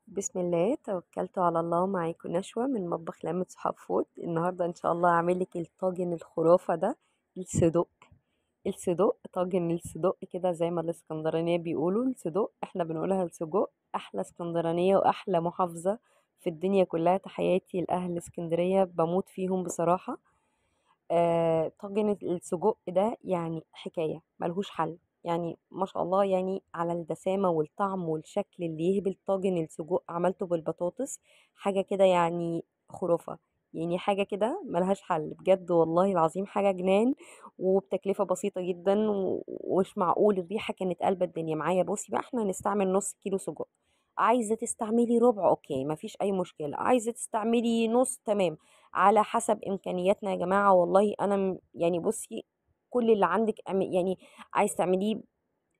بسم الله توكلت على الله. معاكم نشوى من مطبخ لمة صحاب فود. النهارده ان شاء الله هعمل لك الطاجن الخرافه ده، الصدوق. الصدوق، طاجن الصدوق كده زي ما الاسكندرانيه بيقولوا الصدوق، احنا بنقولها السجق. احلى اسكندرانيه واحلى محافظه في الدنيا كلها. تحياتي لاهل اسكندريه، بموت فيهم بصراحه. طاجن السجق ده يعني حكاية ملهوش حل. يعني ما شاء الله، يعني على الدسامة والطعم والشكل اللي يهبل. طاجن السجق عملته بالبطاطس، حاجة كده يعني خرافة. يعني حاجة كده ملهاش حل بجد، والله العظيم حاجة جنان. وبتكلفة بسيطة جدا ومش معقول. الريحة كانت قلبة الدنيا معايا. بصي بقى، احنا هنستعمل نص كيلو سجق. عايزة تستعملي ربع اوكي، مفيش اي مشكلة. عايزة تستعملي نص، تمام. على حسب امكانياتنا يا جماعه. والله انا يعني بصي، كل اللي عندك يعني عايز تعمليه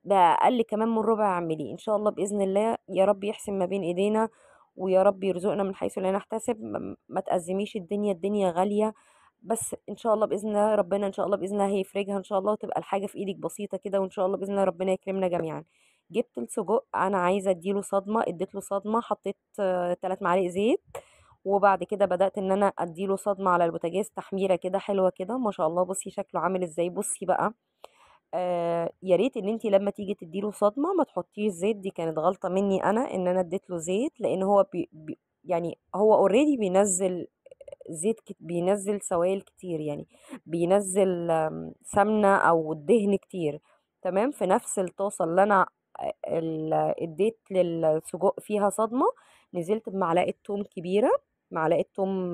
باقل كمان من ربع اعمليه ان شاء الله باذن الله. يا رب يحسن ما بين ايدينا، ويا رب يرزقنا من حيث لا نحتسب. ما تأزميش الدنيا غاليه. بس ان شاء الله باذن الله ربنا، ان شاء الله باذن الله هيفرجها ان شاء الله، وتبقى الحاجه في ايدك بسيطه كده، وان شاء الله باذن الله ربنا يكرمنا جميعا. جبت السجق، انا عايزه اديله صدمه، اديت له صدمه. حطيت 3 معالق زيت، وبعد كده بدأت ان انا اديله صدمة على البوتاجاز، تحميرة كده حلوة كده ما شاء الله. بصي شكله عامل ازاي. بصي بقى، يا ريت ان انتي لما تيجي تديله صدمة ما تحطيش زيت. دي كانت غلطة مني انا، ان انا اديت له زيت، لان هو يعني هو اوريدي بينزل زيت، بينزل سوائل كتير يعني. بينزل سمنة او دهن كتير. تمام. في نفس الطاسة اللي انا اديت للسجق فيها صدمة، نزلت بمعلقة توم كبيرة، معلقة توم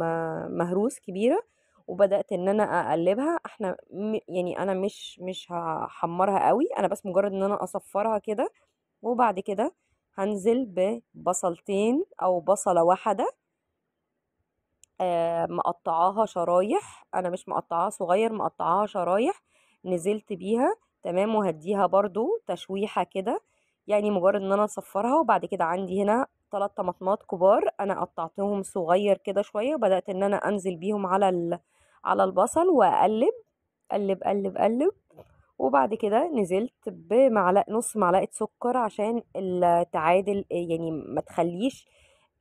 مهروس كبيرة. وبدأت ان انا اقلبها. احنا يعني انا مش هحمرها قوي، انا بس مجرد ان انا اصفرها كده. وبعد كده هنزل ببصلتين او بصلة واحدة، مقطعاها شرايح. انا مش مقطعاها صغير، مقطعاها شرايح. نزلت بيها تمام، وهديها برضو تشويحة كده. يعني مجرد ان انا اصفرها. وبعد كده عندي هنا 3 طماطمات كبار، انا قطعتهم صغير كده شوية، وبدأت ان انا انزل بيهم على على البصل واقلب. قلب قلب قلب. وبعد كده نزلت نص معلقة سكر عشان تعادل، يعني ما تخليش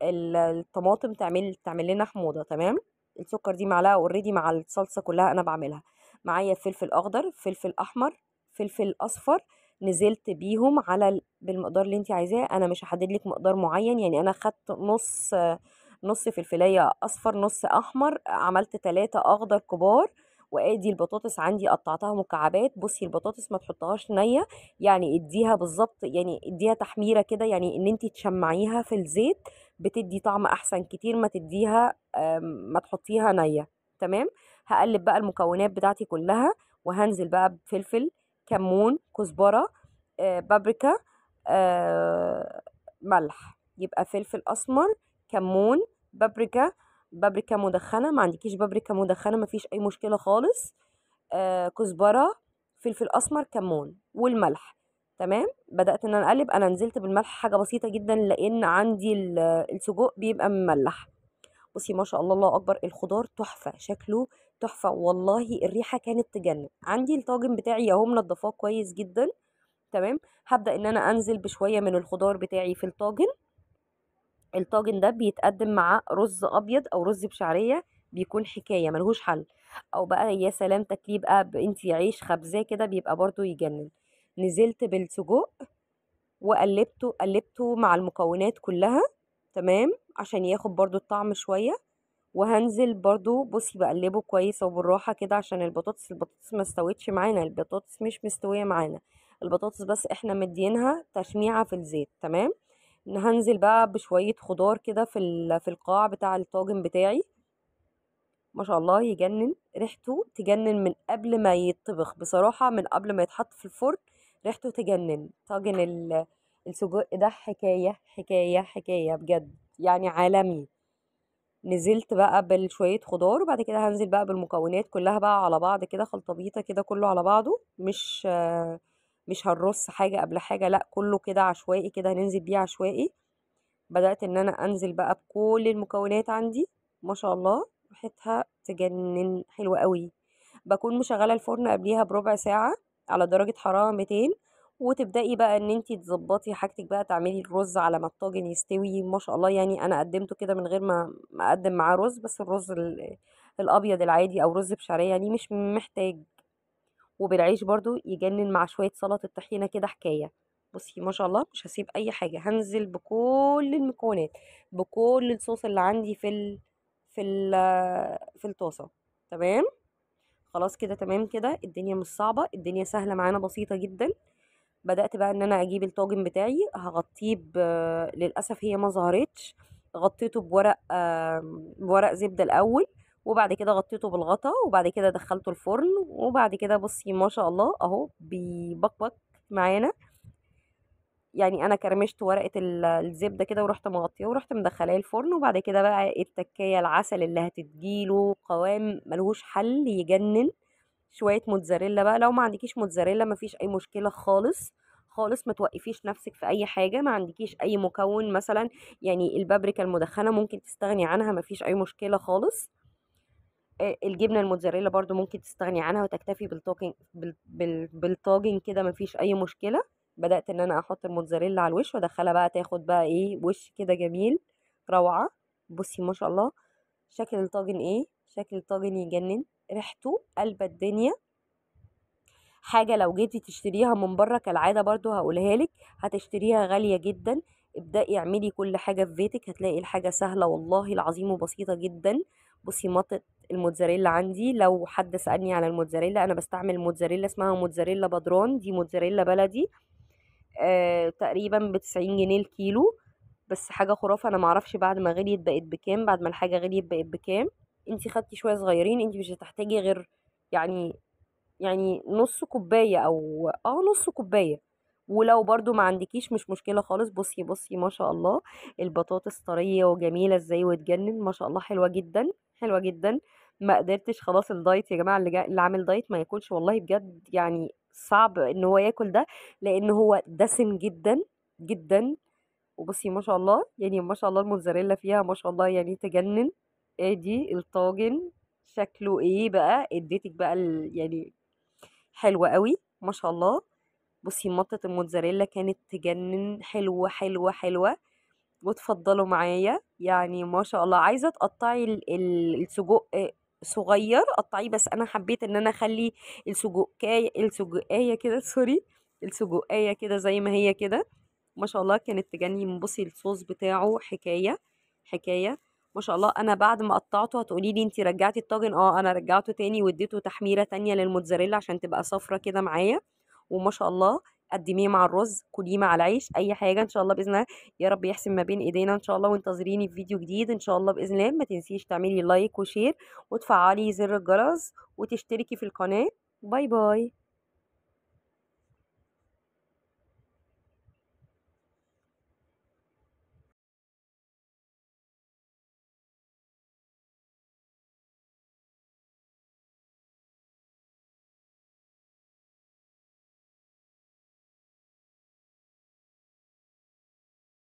الطماطم تعمل لنا حموضة. تمام. السكر دي معلقة اوريدي مع الصلصة كلها انا بعملها. معايا فلفل اخضر، فلفل احمر، فلفل اصفر. نزلت بيهم على بالمقدار اللي انت عايزاه. انا مش هحدد لك مقدار معين، يعني انا خدت نص فلفلاية اصفر، نص احمر، عملت 3 اخضر كبار. وادي البطاطس عندي قطعتها مكعبات. بصي البطاطس ما تحطهاش نية، يعني اديها بالظبط، يعني اديها تحميرة كده، يعني ان انتي تشمعيها في الزيت بتدي طعم احسن كتير ما تديها ما تحطيها نية. تمام. هقلب بقى المكونات بتاعتي كلها، وهنزل بقى بفلفل، كمون، كزبرة، بابريكا، آه، ملح. يبقى فلفل اسمر، كمون، بابريكا. بابريكا مدخنة، ما عندكيش بابريكا مدخنة مفيش اي مشكلة خالص. كزبرة، فلفل اسمر، كمون، والملح. تمام. بدأت ان انا اقلب. انا نزلت بالملح حاجة بسيطة جدا، لان عندي السجق بيبقى مملح. بصي ما شاء الله، الله اكبر. الخضار تحفة، شكله تحفة والله. الريحة كانت تجنن. عندي الطاجن بتاعي اهو منضفاه كويس جدا. تمام. هبدأ ان انا انزل بشوية من الخضار بتاعي في الطاجن. الطاجن ده بيتقدم مع رز ابيض او رز بشعريه، بيكون حكايه ملهوش حل. او بقى يا سلام تاكليه بقى انتي عيش خبزاه كده، بيبقى برضو يجنن. نزلت بالسجق قلبته مع المكونات كلها. تمام. عشان ياخد برضو الطعم شويه. وهنزل برضو، بصي بقلبه كويس وبالراحه كده، عشان البطاطس ما استوتش معانا. البطاطس مش مستويه معانا، البطاطس بس احنا مدينها تشميعه في الزيت. تمام. هنزل بقى بشوية خضار كده في القاع بتاع الطاجن بتاعي. ما شاء الله يجنن، ريحته تجنن من قبل ما يتطبخ بصراحة، من قبل ما يتحط في الفرن ريحته تجنن. طاجن السجق ده حكاية حكاية حكاية بجد، يعني عالمي. نزلت بقى بشوية خضار، وبعد كده هنزل بقى بالمكونات كلها بقى على بعض كده، خلطبيطة كده كله على بعضه. مش هنرص حاجة قبل حاجة، لا كله كده عشوائي كده، هننزل بيه عشوائي. بدأت ان انا انزل بقى بكل المكونات عندي. ما شاء الله ريحتها تجنن، حلوة قوي. بكون مشغلة الفرن قبليها بربع ساعة على درجة حرارة 200. وتبدأي بقى ان انتي تظبطي حاجتك بقى، تعملي الرز على ما الطاجن يستوي ما شاء الله. يعني انا قدمته كده من غير ما اقدم معاه رز، بس الرز الابيض العادي او رز بشعرية يعني مش محتاج. وبالعيش برضو يجنن مع شوية سلطة طحينة كده حكاية. بصي ما شاء الله مش هسيب اي حاجة، هنزل بكل المكونات، بكل الصوص اللي عندي في الطاسة. تمام. خلاص كده تمام كده، الدنيا مش صعبة، الدنيا سهلة معانا بسيطة جدا. بدأت بقى ان انا اجيب الطاجن بتاعي، هغطيه للأسف هي ما ظهرتش. غطيته بورق زبدة الاول، وبعد كده غطيته بالغطا، وبعد كده دخلته الفرن. وبعد كده بصي ما شاء الله اهو بيبقبق معانا. يعني انا كرمشت ورقة الزبدة كده ورحت مغطيه ورحت مدخلاه الفرن. وبعد كده بقى التكاية العسل اللي هتديله قوام ملهوش حل يجنن. شويه موتزاريلا بقى، لو ما عندكيش موتزاريلا ما فيش اي مشكله خالص خالص. ما توقفيش نفسك في اي حاجه، ما عندكيش اي مكون مثلا. يعني البابريكا المدخنه ممكن تستغني عنها، ما فيش اي مشكله خالص. الجبنه الموتزاريلا برضو ممكن تستغني عنها وتكتفي بالطاجن بالطاجن كده، ما فيش اي مشكله. بدات ان انا احط الموتزاريلا على الوش وادخلها بقى تاخد بقى ايه وش كده جميل، روعه. بصي ما شاء الله شكل الطاجن ايه، شكل الطاجن يجنن، ريحته قلب الدنيا. حاجة لو جيتي تشتريها من بره كالعادة برضو هقولها لك هتشتريها غالية جدا. ابدأي اعملي كل حاجة في بيتك، هتلاقي الحاجة سهلة والله العظيم وبسيطة جدا. بصي مطة الموتزاريلا عندي، لو حد سألني على الموتزاريلا أنا بستعمل موتزاريلا اسمها موتزاريلا بدران، دي موتزاريلا بلدي. تقريبا ب90 جنيه الكيلو. بس حاجة خرافة، أنا معرفش بعد ما غليت بقت بكام، بعد ما الحاجة غليت بقت بكام. انتي خدتي شوية صغيرين، انتي مش هتحتاجي غير يعني نص كوباية او نص كوباية. ولو برضو ما عندكيش مش مشكلة خالص. بصي بصي ما شاء الله البطاطس طرية وجميلة ازاي وتجنن ما شاء الله، حلوة جدا حلوة جدا. ما قدرتش خلاص الدايت يا جماعة، اللي عامل دايت ما ياكلش والله بجد، يعني صعب ان هو ياكل ده لان هو دسم جدا جدا. وبصي ما شاء الله يعني ما شاء الله الموتزاريلا فيها ما شاء الله يعني تجنن. ادي الطاجن شكله ايه بقى، اديتك بقى يعني حلوة قوي ما شاء الله. بصي مطة الموتزاريلا كانت تجنن، حلوة حلوة حلوة. وتفضلوا معايا يعني ما شاء الله. عايزة تقطعي السجق صغير قطعيه، بس انا حبيت ان انا اخلي السجقاية كده سوري، السجقاية كده زي ما هي كده. ما شاء الله كانت تجنن. بصي الصوص بتاعه حكاية حكاية ما شاء الله. انا بعد ما قطعته هتقولي لي انتي رجعتي الطاجن، انا رجعته تاني واديته تحميرة تانية للموتزاريلا عشان تبقى صفرة كده معايا. وما شاء الله قدميه مع الرز، كليه مع العيش، اي حاجة ان شاء الله باذن الله. يا رب يحسن ما بين ايدينا ان شاء الله. وانتظريني في فيديو جديد ان شاء الله باذن الله. ما تنسيش تعملي لايك وشير وتفعلي زر الجرس وتشتركي في القناة. باي باي.